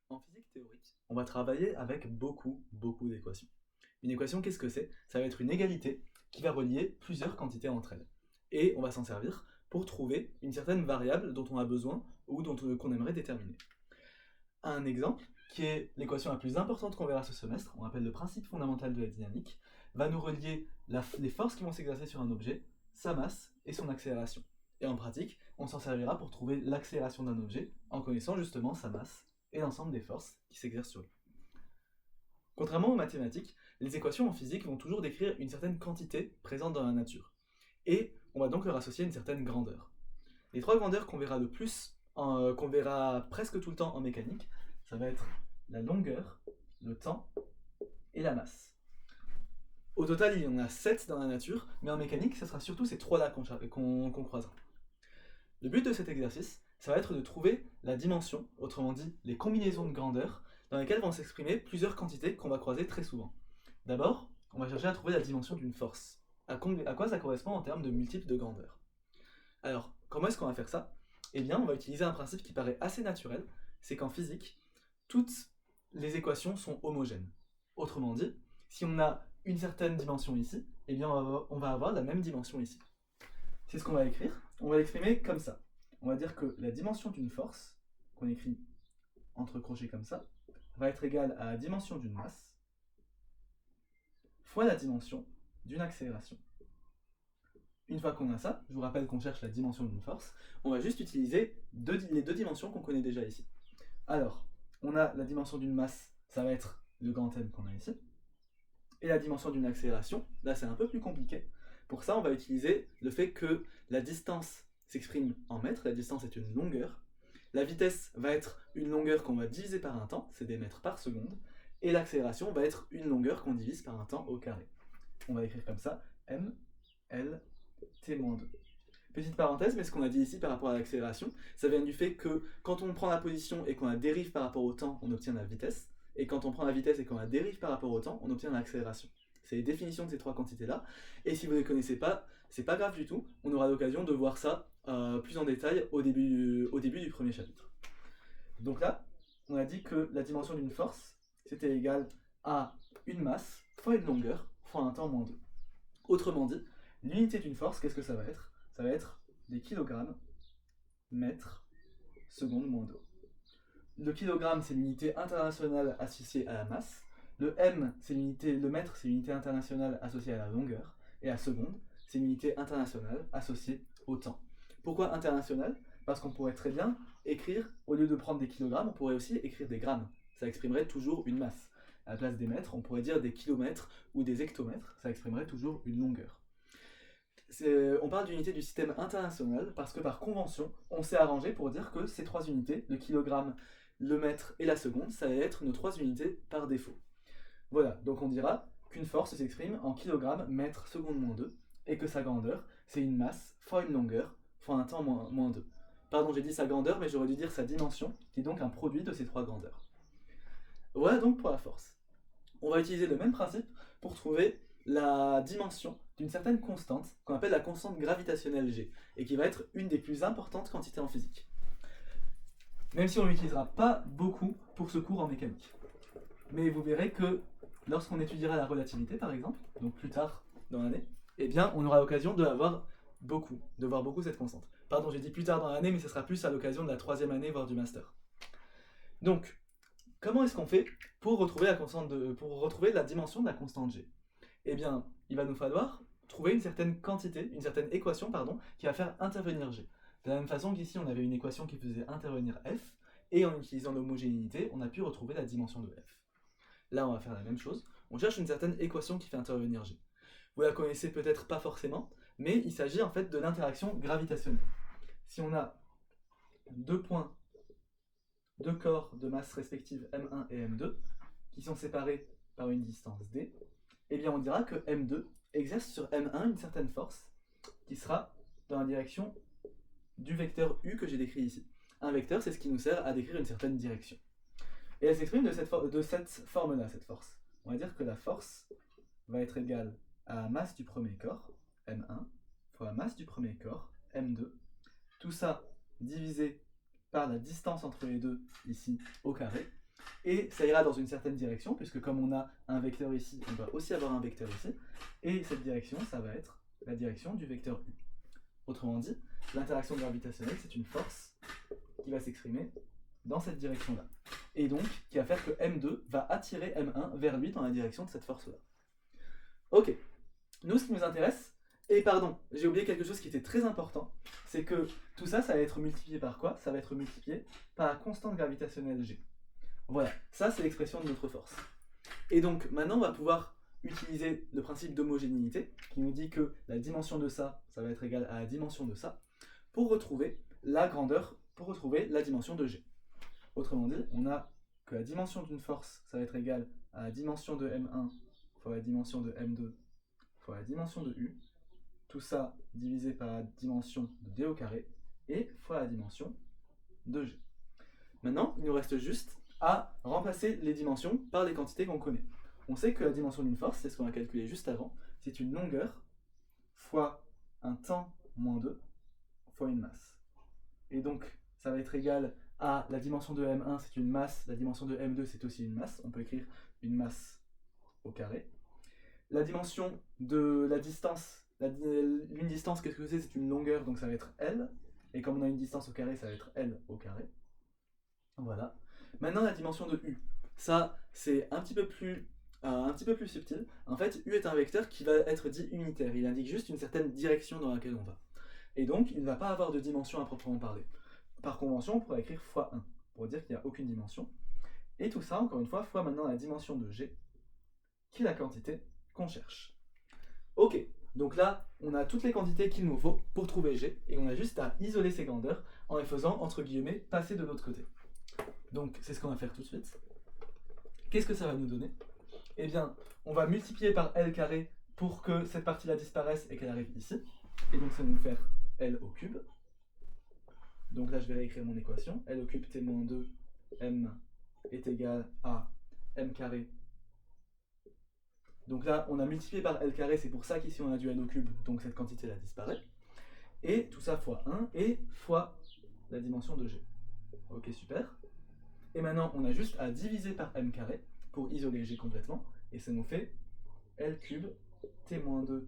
En physique théorique, on va travailler avec beaucoup d'équations. Une équation, qu'est-ce que c'est? Ça va être une égalité qui va relier plusieurs quantités entre elles. Et on va s'en servir pour trouver une certaine variable dont on a besoin ou qu'on aimerait déterminer. Un exemple, qui est l'équation la plus importante qu'on verra ce semestre, on appelle le principe fondamental de la dynamique, va nous relier les forces qui vont s'exercer sur un objet, sa masse et son accélération. Et en pratique, on s'en servira pour trouver l'accélération d'un objet en connaissant justement sa masse et l'ensemble des forces qui s'exercent sur lui. Contrairement aux mathématiques, les équations en physique vont toujours décrire une certaine quantité présente dans la nature. Et on va donc leur associer une certaine grandeur. Les trois grandeurs qu'on verra le plus, qu'on verra presque tout le temps en mécanique, ça va être la longueur, le temps et la masse. Au total, il y en a 7 dans la nature, mais en mécanique, ce sera surtout ces trois-là qu'on croisera. Le but de cet exercice, ça va être de trouver la dimension, autrement dit les combinaisons de grandeur, dans lesquelles vont s'exprimer plusieurs quantités qu'on va croiser très souvent. D'abord, on va chercher à trouver la dimension d'une force. À quoi ça correspond en termes de multiples de grandeur. Alors, comment est-ce qu'on va faire ça? Eh bien, on va utiliser un principe qui paraît assez naturel, c'est qu'en physique, toutes les équations sont homogènes. Autrement dit, si on a une certaine dimension ici, eh bien on va avoir la même dimension ici. C'est ce qu'on va écrire. On va l'exprimer comme ça. On va dire que la dimension d'une force, qu'on écrit entre crochets comme ça, va être égale à la dimension d'une masse fois la dimension d'une accélération. Une fois qu'on a ça, je vous rappelle qu'on cherche la dimension d'une force, on va juste utiliser les deux dimensions qu'on connaît déjà ici. Alors, on a la dimension d'une masse, ça va être le grand M qu'on a ici, et la dimension d'une accélération, là c'est un peu plus compliqué. Pour ça, on va utiliser le fait que la distance s'exprime en mètres, la distance est une longueur, la vitesse va être une longueur qu'on va diviser par un temps, c'est des mètres par seconde, et l'accélération va être une longueur qu'on divise par un temps au carré. On va écrire comme ça, m, l, t-2. Petite parenthèse, mais ce qu'on a dit ici par rapport à l'accélération, ça vient du fait que quand on prend la position et qu'on la dérive par rapport au temps, on obtient la vitesse, et quand on prend la vitesse et qu'on la dérive par rapport au temps, on obtient l'accélération. C'est les définitions de ces trois quantités-là, et si vous ne les connaissez pas, c'est pas grave du tout, on aura l'occasion de voir ça plus en détail au début du premier chapitre. Donc là, on a dit que la dimension d'une force, c'était égal à une masse fois une longueur fois un temps moins 2. Autrement dit, l'unité d'une force, qu'est-ce que ça va être? Ça va être des kilogrammes, mètres, seconde moins 2. Le kilogramme, c'est l'unité internationale associée à la masse. Le mètre, c'est l'unité internationale associée à la longueur. Et la seconde, c'est l'unité internationale associée au temps. Pourquoi internationale? Parce qu'on pourrait très bien écrire, au lieu de prendre des kilogrammes, on pourrait aussi écrire des grammes. Ça exprimerait toujours une masse. À la place des mètres, on pourrait dire des kilomètres ou des hectomètres, ça exprimerait toujours une longueur. On parle d'unité du système international parce que par convention, on s'est arrangé pour dire que ces trois unités, le kilogramme, le mètre et la seconde, ça allait être nos trois unités par défaut. Voilà, donc on dira qu'une force s'exprime en kilogrammes, mètre, seconde moins 2, et que sa grandeur, c'est une masse fois une longueur fois un temps moins 2. Pardon, j'ai dit sa grandeur, mais j'aurais dû dire sa dimension, qui est donc un produit de ces trois grandeurs. Voilà donc pour la force. On va utiliser le même principe pour trouver la dimension d'une certaine constante qu'on appelle la constante gravitationnelle G, et qui va être une des plus importantes quantités en physique. Même si on ne l'utilisera pas beaucoup pour ce cours en mécanique. Mais vous verrez que lorsqu'on étudiera la relativité, par exemple, donc plus tard dans l'année, eh bien, on aura l'occasion de voir beaucoup cette constante. Pardon, j'ai dit plus tard dans l'année, mais ce sera plus à l'occasion de la troisième année, voire du master. Donc, comment est-ce qu'on fait pour retrouver la dimension de la constante G? Eh bien, il va nous falloir trouver une certaine équation, qui va faire intervenir G. De la même façon qu'ici, on avait une équation qui faisait intervenir F, et en utilisant l'homogénéité, on a pu retrouver la dimension de F. Là, on va faire la même chose. On cherche une certaine équation qui fait intervenir G. Vous la connaissez peut-être pas forcément, mais il s'agit en fait de l'interaction gravitationnelle. Si on a deux corps de masse respective M1 et M2, qui sont séparés par une distance D, eh bien on dira que M2 exerce sur M1 une certaine force qui sera dans la direction du vecteur U que j'ai décrit ici. Un vecteur, c'est ce qui nous sert à décrire une certaine direction. Et elle s'exprime de cette forme-là, cette force. On va dire que la force va être égale à la masse du premier corps, M1, fois la masse du premier corps, M2. Tout ça divisé par la distance entre les deux, ici, au carré. et ça ira dans une certaine direction, puisque comme on a un vecteur ici, on va aussi avoir un vecteur ici, et cette direction, ça va être la direction du vecteur U. Autrement dit, l'interaction gravitationnelle, c'est une force qui va s'exprimer dans cette direction-là. Et donc, qui va faire que M2 va attirer M1 vers lui dans la direction de cette force-là. Ok, nous, ce qui nous intéresse, et pardon, j'ai oublié quelque chose qui était très important, c'est que tout ça, ça va être multiplié par quoi? Ça va être multiplié par la constante gravitationnelle G. Voilà, ça c'est l'expression de notre force. Et donc, maintenant, on va pouvoir utiliser le principe d'homogénéité, qui nous dit que la dimension de ça, ça va être égal à la dimension de ça, pour retrouver la grandeur, pour retrouver la dimension de G. Autrement dit, on a que la dimension d'une force, ça va être égal à la dimension de M1 fois la dimension de M2 fois la dimension de U, tout ça divisé par la dimension de D au carré, et fois la dimension de G. Maintenant, il nous reste juste à remplacer les dimensions par les quantités qu'on connaît. On sait que la dimension d'une force, c'est ce qu'on a calculé juste avant, c'est une longueur fois un temps moins 2 fois une masse. Et donc, ça va être égal à la dimension de M1, c'est une masse, la dimension de M2, c'est aussi une masse. On peut écrire une masse au carré. La dimension de la distance, une distance, qu'est-ce que c'est? C'est une longueur, donc ça va être L. Et comme on a une distance au carré, ça va être L au carré. Voilà. Maintenant, la dimension de U. Ça, c'est un petit peu plus subtil. En fait, U est un vecteur qui va être dit unitaire. Il indique juste une certaine direction dans laquelle on va. Et donc, il ne va pas avoir de dimension à proprement parler. Par convention, on pourrait écrire fois 1, pour dire qu'il n'y a aucune dimension. Et tout ça, encore une fois, fois maintenant la dimension de G, qui est la quantité qu'on cherche. Ok, donc là, on a toutes les quantités qu'il nous faut pour trouver G, et on a juste à isoler ces grandeurs en les faisant, entre guillemets, passer de l'autre côté. Donc, c'est ce qu'on va faire tout de suite. Qu'est-ce que ça va nous donner? Eh bien, on va multiplier par L carré pour que cette partie-là disparaisse et qu'elle arrive ici. Et donc, ça va nous faire L au cube. Donc là, je vais réécrire mon équation. L au cube T-2, M est égal à M carré. Donc là, on a multiplié par L carré, c'est pour ça qu'ici on a du L au cube, donc cette quantité-là disparaît. Et tout ça fois 1 et fois la dimension de G. Ok, super. Et maintenant, on a juste à diviser par M carré pour isoler G complètement. Et ça nous fait L cube T-2.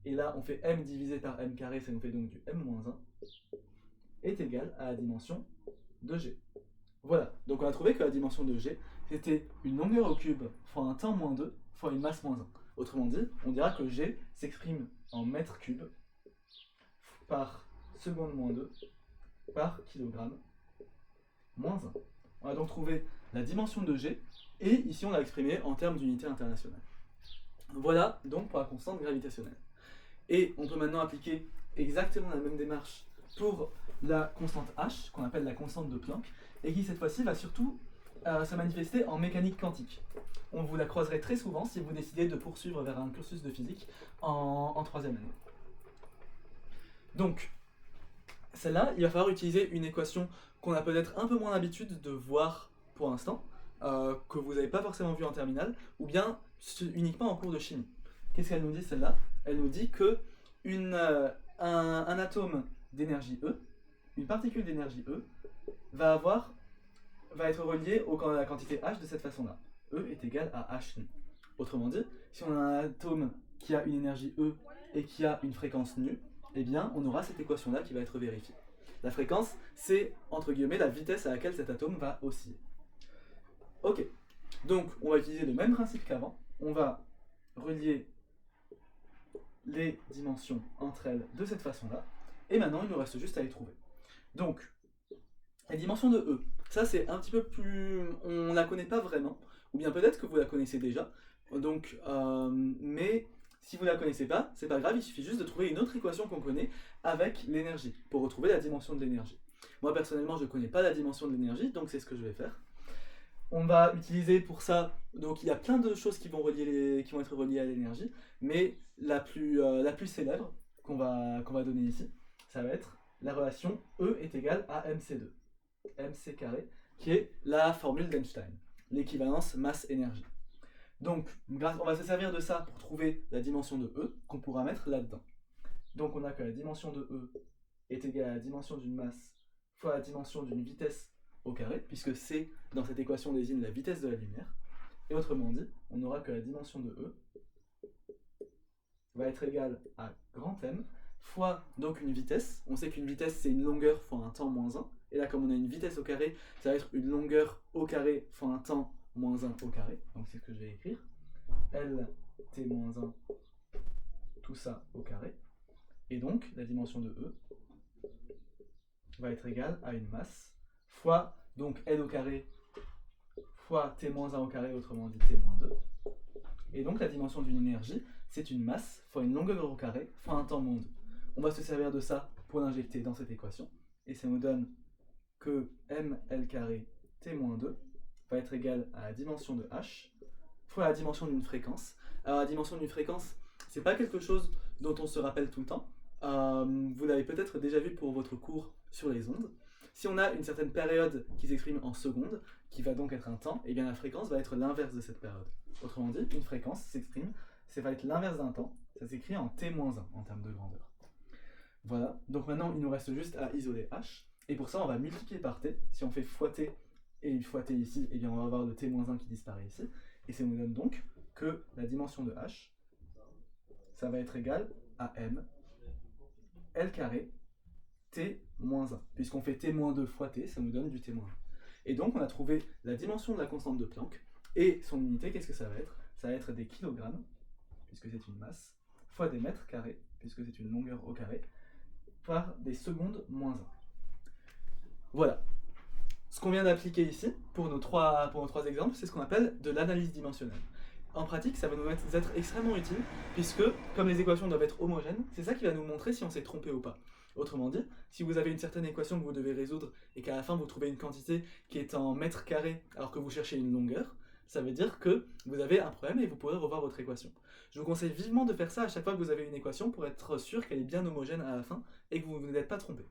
Et là, on fait M divisé par M carré, ça nous fait donc du M-1 est égal à la dimension de G. Voilà, donc on a trouvé que la dimension de G, c'était une longueur au cube fois un temps moins 2 fois une masse moins 1. Autrement dit, on dira que G s'exprime en mètres cubes par seconde moins 2 par kilogramme moins 1. On a donc trouvé la dimension de G, et ici on l'a exprimé en termes d'unité internationale. Voilà donc pour la constante gravitationnelle. Et on peut maintenant appliquer exactement la même démarche pour la constante H, qu'on appelle la constante de Planck, et qui cette fois-ci va surtout se manifester en mécanique quantique. On vous la croiserait très souvent si vous décidez de poursuivre vers un cursus de physique en troisième année. Donc, celle-là, il va falloir utiliser une équation qu'on a peut-être un peu moins l'habitude de voir pour l'instant, que vous n'avez pas forcément vu en terminale, ou bien uniquement en cours de chimie. Qu'est-ce qu'elle nous dit celle-là? Elle nous dit que un atome d'énergie E, une particule d'énergie E, va être reliée à la quantité H de cette façon-là. E est égal à H nu. Autrement dit, si on a un atome qui a une énergie E et qui a une fréquence nu, eh bien, on aura cette équation-là qui va être vérifiée. La fréquence, c'est, entre guillemets, la vitesse à laquelle cet atome va osciller. Ok, donc on va utiliser le même principe qu'avant. On va relier les dimensions entre elles de cette façon-là. Et maintenant, il nous reste juste à les trouver. Donc, la dimension de E, ça c'est un petit peu plus... on la connaît pas vraiment, ou bien peut-être que vous la connaissez déjà. Donc, mais si vous la connaissez pas, c'est pas grave, il suffit juste de trouver une autre équation qu'on connaît avec l'énergie, pour retrouver la dimension de l'énergie. Moi personnellement, je connais pas la dimension de l'énergie, donc c'est ce que je vais faire. On va utiliser pour ça, donc il y a plein de choses qui vont être reliées à l'énergie, mais la plus célèbre qu'on va donner ici, ça va être la relation E est égal à mc2, mc carré, qui est la formule d'Einstein, l'équivalence masse-énergie. Donc, on va se servir de ça pour trouver la dimension de E, qu'on pourra mettre là-dedans. Donc on a que la dimension de E est égale à la dimension d'une masse fois la dimension d'une vitesse au carré, puisque c dans cette équation désigne la vitesse de la lumière. Et autrement dit, on aura que la dimension de E va être égale à grand M fois donc une vitesse. On sait qu'une vitesse c'est une longueur fois un temps moins 1. Et là comme on a une vitesse au carré, ça va être une longueur au carré fois un temps moins 1 au carré. Donc c'est ce que je vais écrire. LT moins 1, tout ça au carré. Et donc la dimension de E va être égale à une masse fois donc L au carré fois T-1 au carré, autrement dit T-2. Et donc la dimension d'une énergie, c'est une masse fois une longueur au carré fois un temps moins 2. On va se servir de ça pour l'injecter dans cette équation. Et ça nous donne que ml carré T-2 va être égal à la dimension de H fois la dimension d'une fréquence. Alors la dimension d'une fréquence, c'est pas quelque chose dont on se rappelle tout le temps. Vous l'avez peut-être déjà vu pour votre cours sur les ondes. Si on a une certaine période qui s'exprime en secondes, qui va donc être un temps, et bien la fréquence va être l'inverse de cette période. Autrement dit, une fréquence s'exprime, ça va être l'inverse d'un temps, ça s'écrit en t-1 en termes de grandeur. Voilà, donc maintenant il nous reste juste à isoler h, et pour ça on va multiplier par t. Si on fait fois t et fois t ici, et bien on va avoir le t-1 qui disparaît ici, et ça nous donne donc que la dimension de h, ça va être égal à m L carré T-1, puisqu'on fait T-2 fois T, ça nous donne du T-1. Et donc on a trouvé la dimension de la constante de Planck, et son unité, qu'est-ce que ça va être? Ça va être des kilogrammes, puisque c'est une masse, fois des mètres carrés, puisque c'est une longueur au carré, par des secondes moins 1. Voilà. Ce qu'on vient d'appliquer ici, pour nos trois exemples, c'est ce qu'on appelle de l'analyse dimensionnelle. En pratique, ça va nous être extrêmement utile, puisque, comme les équations doivent être homogènes, c'est ça qui va nous montrer si on s'est trompé ou pas. Autrement dit, si vous avez une certaine équation que vous devez résoudre, et qu'à la fin vous trouvez une quantité qui est en mètres carrés, alors que vous cherchez une longueur, ça veut dire que vous avez un problème et vous pourrez revoir votre équation. Je vous conseille vivement de faire ça à chaque fois que vous avez une équation pour être sûr qu'elle est bien homogène à la fin, et que vous n'êtes pas trompé.